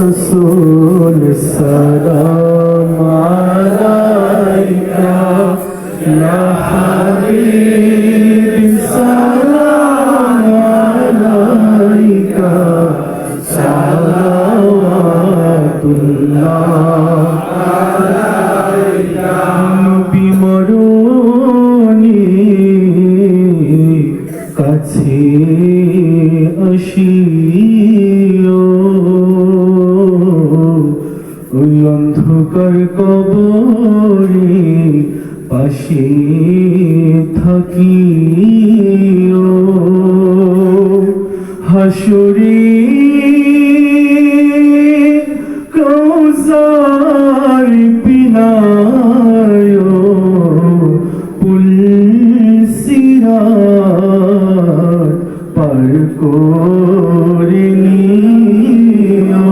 رسول سلام عليك يا حبيبي سلام عليك صلوات الله عليك নবী মরণে কাছে আসিও ওই অন্ধকার কবরে পাশে থাকিও হাসরে কৌসার পিনায় পুলসিরাত পার করে নিও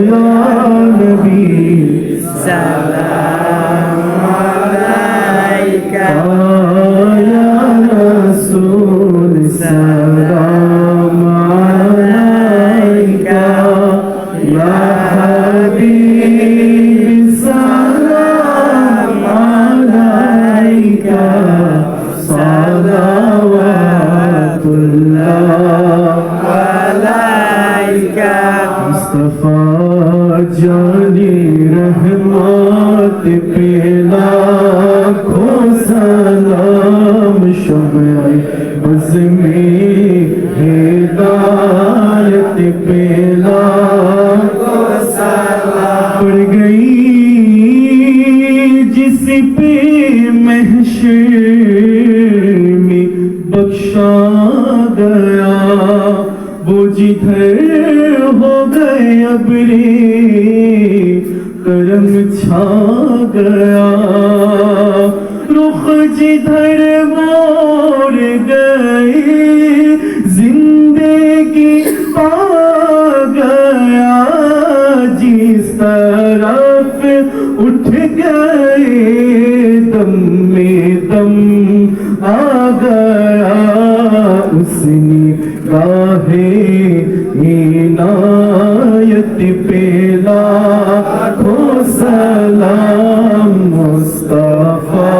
ইয়া নবী সালাম আলাইকা ইয়া রাসূল সালাম আলাইকা ইয়া হাবিব সালাম আলাইকা সালাওয়াতুল্লাহ আলাইকা মুস্তাফা জানি রহমত पे लाखों सलाम शम्ए बज़ में हिदायत पे लाखों सलाम पड़ गई जिस पे महशर में बख्शा गया वो जिधर हो गए अबरे करम छा गया रुख जिधर मोड़ गए जिंदगी पा गया जिस तरफ उठ गए दम में दम आ गया उसने गाहे इनायत पे लाखों सलाम मुस्तफा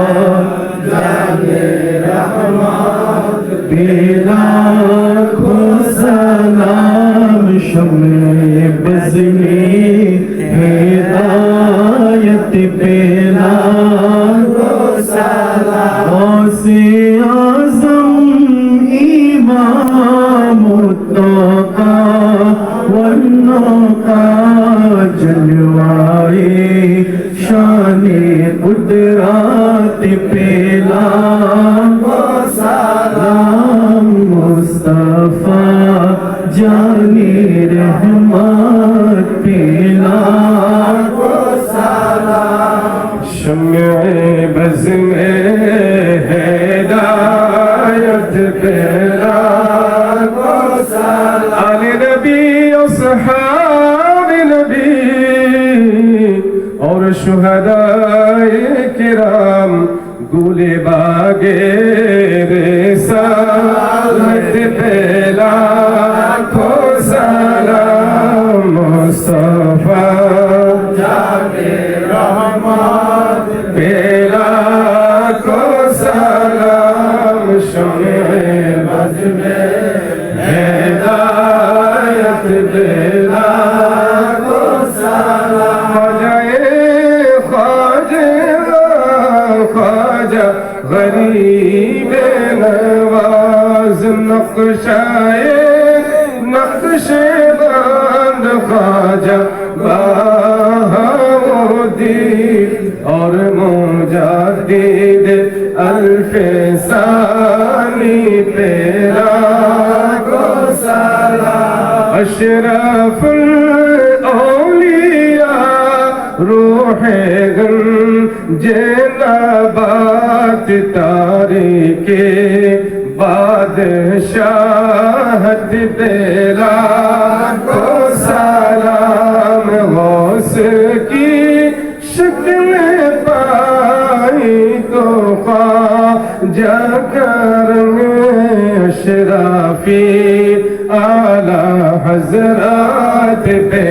जाने रहमत पे लाखों सलाम शम्ए बज़ में हिदायत पे लाखों सलाम गौसे आज़म इमाम मुत्तक़ा वन्नक़ा जलवाए शाने कुदरत पे लाखों सलाम मुस्तफा जाने रहमत पे लाखों सलाम शम्ए बज़ में हिदायत पे लाखों सलाम आले नबी अस्हाब नबी और शुहदाए किराम गुले बागे रिसालत पे लाखों सलाम मुस्तफा जाने रहमत पे लाखों सलाम शम्ए बज़ में हिदायत पे लाखों सलाम ख्वाजा गरीब नवाज नक्शाए नक्शे बंद ख्वाजा बहाउद्दीन और मुजाद्दिद अल्फे सानी पे लाखों सलाम अशरफुल औलिया रूहे गंजे नबात तारीके बादशाहत पे लाखों सलाम गौस की शक्ल पाई तो ख्वाजा करम अशराफी आला हजरत पे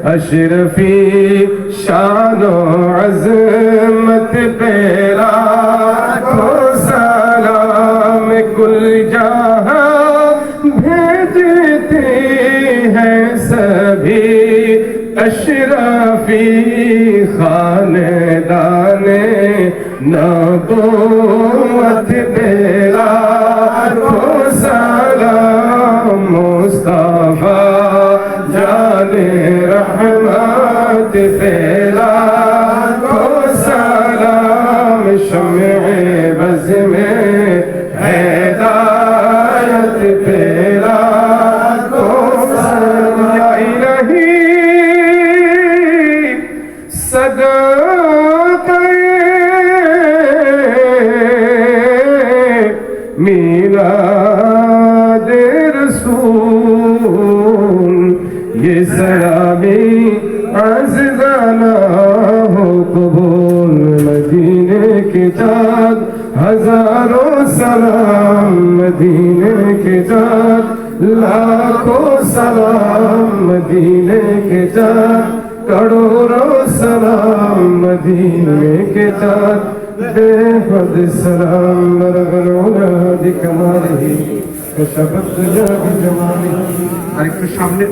اشرفی شان و عظمت پہ لاکھوں سلام کل جہاں بھیجتے ہیں سبھی اشرفی خاندان نبوت پہ لاکھوں سلام مصطفیٰ جان رحمت پہ لاکھوں سلام شمع بز میں ہدایت پہ لاکھوں سلام یا الہی صدقہ میلاد رسول یہ سلامی عزیزانہ ہو قبول مدینے کے چاند ہزاروں سلام مدینے کے چاند لاکھوں سلام مدینے کے چاند کروڑوں سلام مدینے کے چاند بے حد سلام مرغلونا بکمالہ کشفت جا بجمالہ۔ আরেকটু সামনে